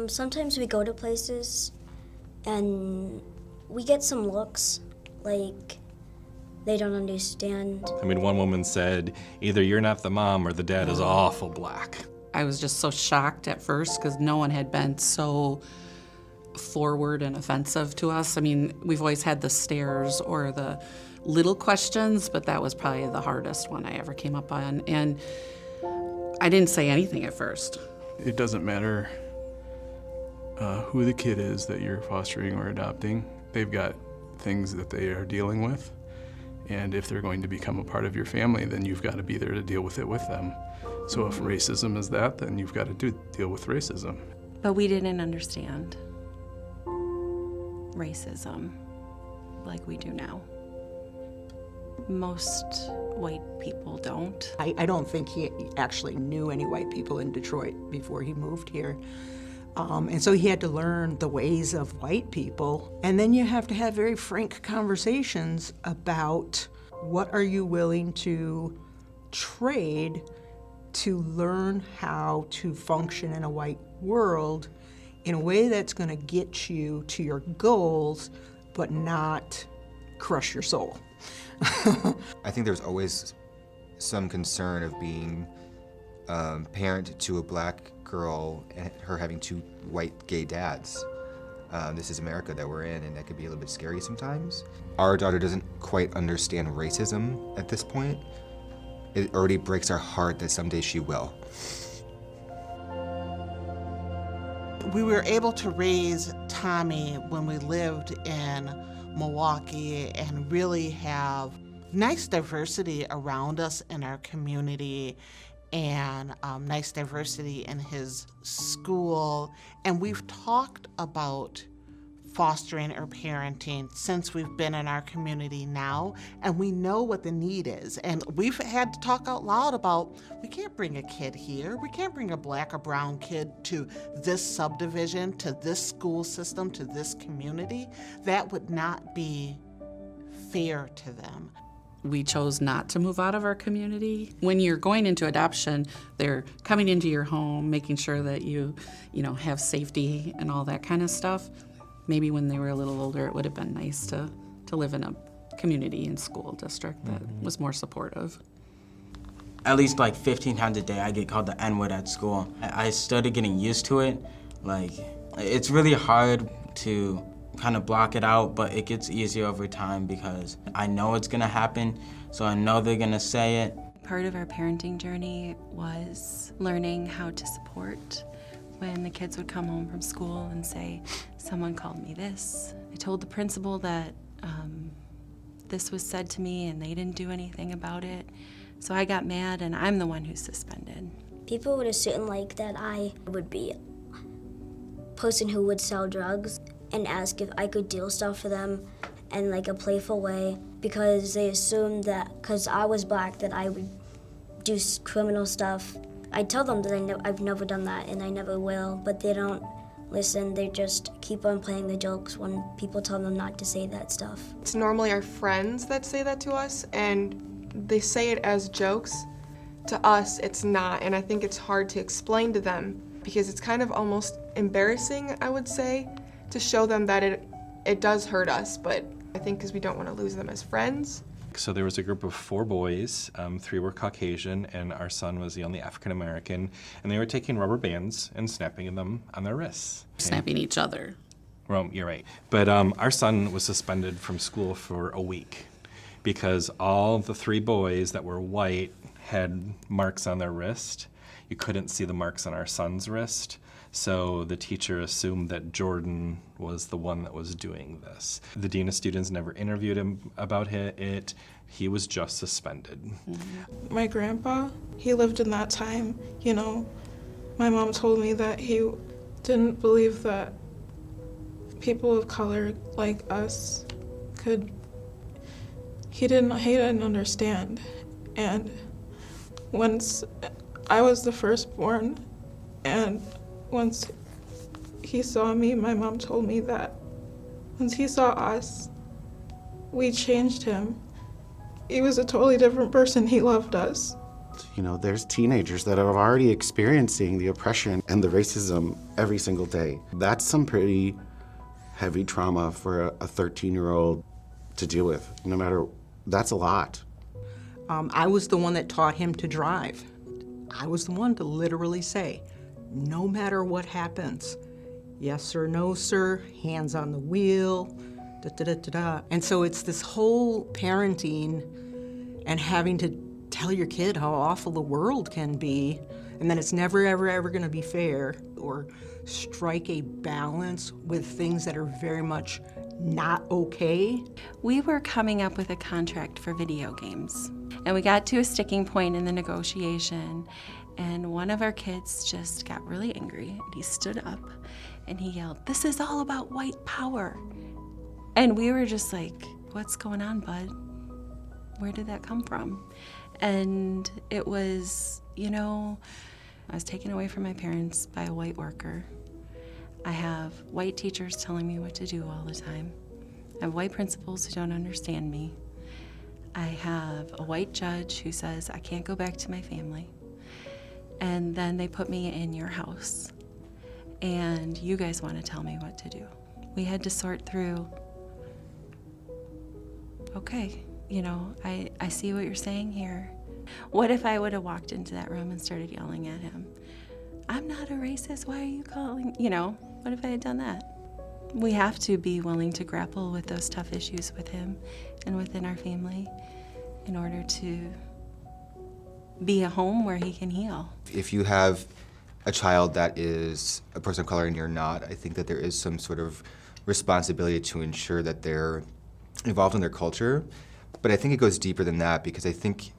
Sometimes we go to places and we get some looks like they don't understand. I mean, one woman said, either you're not the mom or the dad is awful black. I was just so shocked at first because no one had been so forward and offensive to us. I mean, we've always had the stares or the little questions, but that was probably the hardest one I ever came up on. And I didn't say anything at first. It doesn't matter who the kid is that you're fostering or adopting. They've got things that they are dealing with. And if they're going to become a part of your family, then you've got to be there to deal with it with them. So if racism is that, then you've got to deal with racism. But we didn't understand racism like we do now. Most white people don't. I don't think he actually knew any white people in Detroit before he moved here. And so he had to learn the ways of white people. And then you have to have very frank conversations about what are you willing to trade to learn how to function in a white world in a way that's going to get you to your goals, but not crush your soul. I think there's always some concern of being parent to a black girl and her having two white gay dads. This is America that we're in, and that could be a little bit scary sometimes. Our daughter doesn't quite understand racism at this point. It already breaks our heart that someday she will. We were able to raise Tommy when we lived in Milwaukee and really have nice diversity around us in our community and nice diversity in his school. And we've talked about fostering or parenting since we've been in our community now, and we know what the need is. And we've had to talk out loud about, we can't bring a kid here. We can't bring a black or brown kid to this subdivision, to this school system, to this community. That would not be fair to them. We chose not to move out of our community. When you're going into adoption, they're coming into your home, making sure that you have safety and all that kind of stuff. Maybe when they were a little older, it would have been nice to live in a community and school district that was more supportive. At least like 15 times a day, I get called the N-word at school. I started getting used to it. Like, it's really hard to kind of block it out, but it gets easier over time because I know it's gonna happen, so I know they're gonna say it. Part of our parenting journey was learning how to support when the kids would come home from school and say, someone called me this. I told the principal that this was said to me and they didn't do anything about it. So I got mad and I'm the one who's suspended. People would assume like that I would be a person who would sell drugs and ask if I could deal stuff for them in like a playful way, because they assumed that because I was black that I would do criminal stuff. I tell them that I've never done that and I never will, but they don't listen. They just keep on playing the jokes when people tell them not to say that stuff. It's normally our friends that say that to us, and they say it as jokes. To us, it's not, and I think it's hard to explain to them because it's kind of almost embarrassing, I would say, to show them that it does hurt us, but I think because we don't want to lose them as friends. So there was a group of 4 boys, 3 were Caucasian, and our son was the only African American, and they were taking rubber bands and snapping them on their wrists. Snapping each other. Well, you're right. But our son was suspended from school for a week because all the 3 boys that were white had marks on their wrist. You couldn't see the marks on our son's wrist. So the teacher assumed that Jordan was the one that was doing this. The dean of students never interviewed him about it. He was just suspended. My grandpa, he lived in that time, My mom told me that he didn't believe that people of color like us he didn't understand. And once I was the firstborn, and once he saw me, my mom told me that once he saw us, we changed him. He was a totally different person. He loved us. You know, there's teenagers that are already experiencing the oppression and the racism every single day. That's some pretty heavy trauma for a 13-year-old to deal with. No matter, that's a lot. I was the one that taught him to drive. I was the one to literally say, no matter what happens, yes sir, no sir, hands on the wheel, da da da da da. And so it's this whole parenting and having to tell your kid how awful the world can be, and that it's never, ever, ever gonna be fair, or strike a balance with things that are very much not okay. We were coming up with a contract for video games, and we got to a sticking point in the negotiation, and one of our kids just got really angry, and he stood up and he yelled, "This is all about white power." And we were just like, what's going on, bud? Where did that come from? And it was, you know, I was taken away from my parents by a white worker. I have white teachers telling me what to do all the time. I have white principals who don't understand me. I have a white judge who says I can't go back to my family. And then they put me in your house. And you guys want to tell me what to do. We had to sort through, okay, you know, I see what you're saying here. What if I would have walked into that room and started yelling at him? I'm not a racist, why are you calling? You know, what if I had done that? We have to be willing to grapple with those tough issues with him and within our family in order to be a home where he can heal. If you have a child that is a person of color and you're not, I think that there is some sort of responsibility to ensure that they're involved in their culture. But I think it goes deeper than that, because I think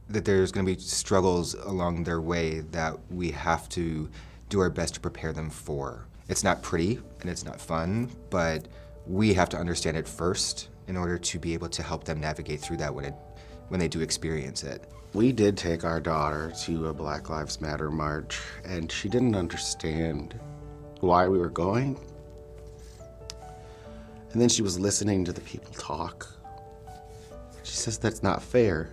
that there's going to be struggles along their way that we have to do our best to prepare them for. It's not pretty and it's not fun, but we have to understand it first in order to be able to help them navigate through that when they do experience it. We did take our daughter to a Black Lives Matter march, and she didn't understand why we were going. And then she was listening to the people talk. She says, that's not fair.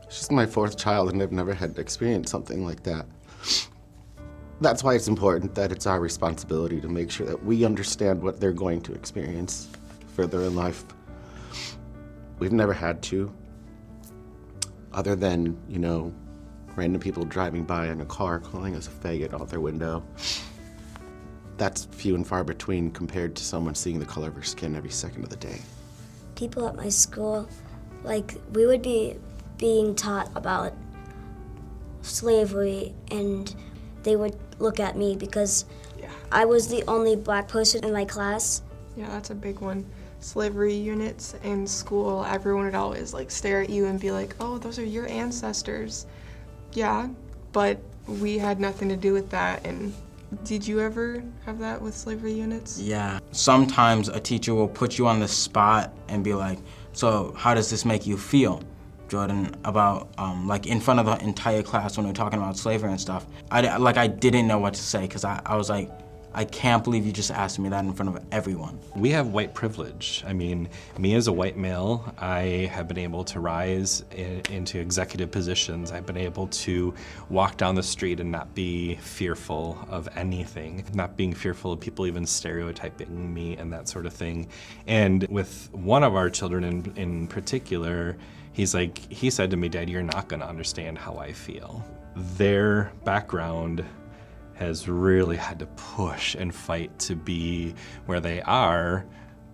She's my fourth child, and I've never had to experience something like that. That's why it's important that it's our responsibility to make sure that we understand what they're going to experience further in life. We've never had to, other than, you know, random people driving by in a car calling us a faggot out their window. That's few and far between compared to someone seeing the color of her skin every second of the day. People at my school, like, we would be being taught about slavery, and they would look at me because I was the only black person in my class. Yeah, that's a big one. Slavery units in school, everyone would always like stare at you and be like, oh, those are your ancestors. Yeah, but we had nothing to do with that. And did you ever have that with slavery units? Yeah. Sometimes a teacher will put you on the spot and be like, so how does this make you feel, Jordan, about like in front of the entire class when we're talking about slavery and stuff. I didn't know what to say, because I was like, I can't believe you just asked me that in front of everyone. We have white privilege. I mean, me as a white male, I have been able to rise into executive positions. I've been able to walk down the street and not be fearful of anything, not being fearful of people even stereotyping me and that sort of thing. And with one of our children in particular, he said to me, Dad, you're not gonna understand how I feel. Their background has really had to push and fight to be where they are,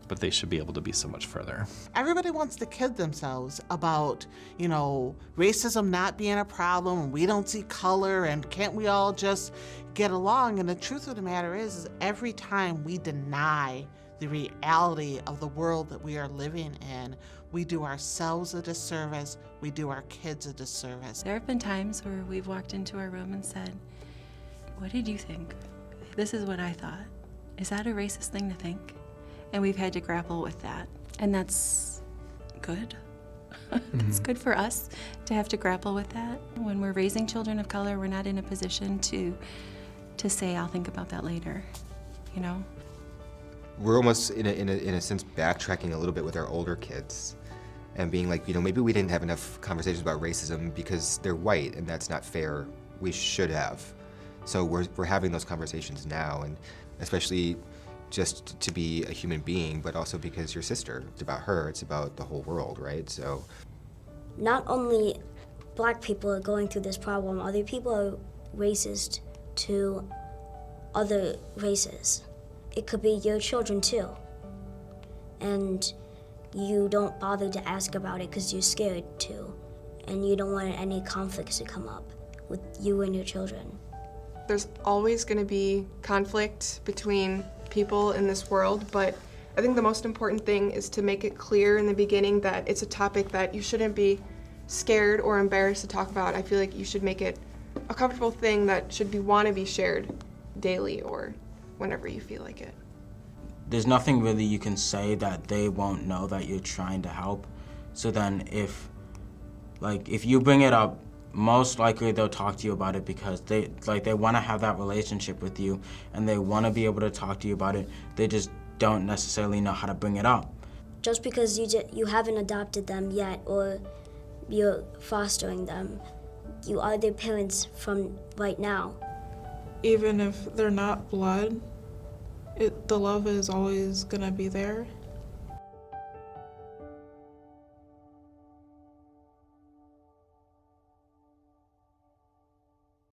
but they should be able to be so much further. Everybody wants to kid themselves about, you know, racism not being a problem, and we don't see color, and can't we all just get along? And the truth of the matter is every time we deny the reality of the world that we are living in, we do ourselves a disservice, we do our kids a disservice. There have been times where we've walked into our room and said, what did you think? This is what I thought. Is that a racist thing to think? And we've had to grapple with that. And that's good. It's good for us to have to grapple with that. When we're raising children of color, we're not in a position to say, I'll think about that later, you know? We're almost, in a sense, backtracking a little bit with our older kids. and being like, maybe we didn't have enough conversations about racism because they're white and that's not fair. We should have. So we're having those conversations now, and especially just to be a human being, but also because your sister, it's about her, it's about the whole world, right? So not only black people are going through this problem, other people are racist to other races. It could be your children too. And you don't bother to ask about it because you're scared to. And you don't want any conflicts to come up with you and your children. There's always going to be conflict between people in this world, but I think the most important thing is to make it clear in the beginning that it's a topic that you shouldn't be scared or embarrassed to talk about. I feel like you should make it a comfortable thing that should want to be shared daily or whenever you feel like it. There's nothing really you can say that they won't know that you're trying to help. So then if you bring it up, most likely they'll talk to you about it because they want to have that relationship with you and they want to be able to talk to you about it. They just don't necessarily know how to bring it up. Just because you haven't adopted them yet or you're fostering them, you are their parents from right now. Even if they're not blood, the love is always gonna be there.